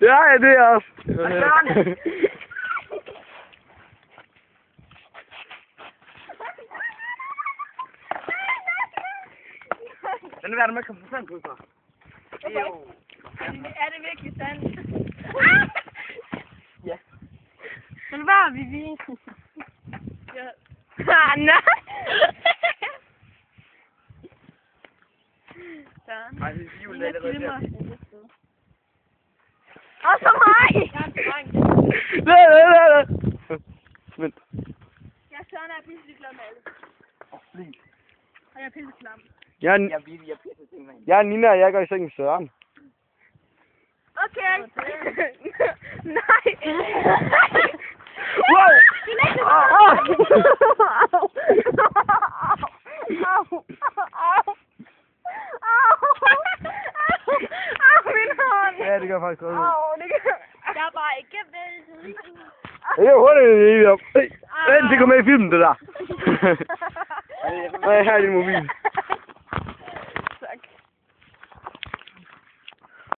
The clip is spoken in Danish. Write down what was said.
Ja, det er også. Den er med kompensant på sig. Er det virkelig sandt? Ja. Men hvad har vi vist? Ja. Ah, nej. Sådan. Nej, det er julen allerede der. Og så mig! Jeg er en dreng. Nej. Vent. Jeg er Søren, jeg er pisselig glad med alle. Flink. Og jeg er pisselig klam. Jeg er Nina, og jeg går i seng med Søren. Okay. Nej. Wow! Min hånd. Ja, det gør faktisk godt. Jeg er bare ikke ved. Det er hurtigt, det er. Vent, det kommer med i filmen, det der. Nej, her er din mobil.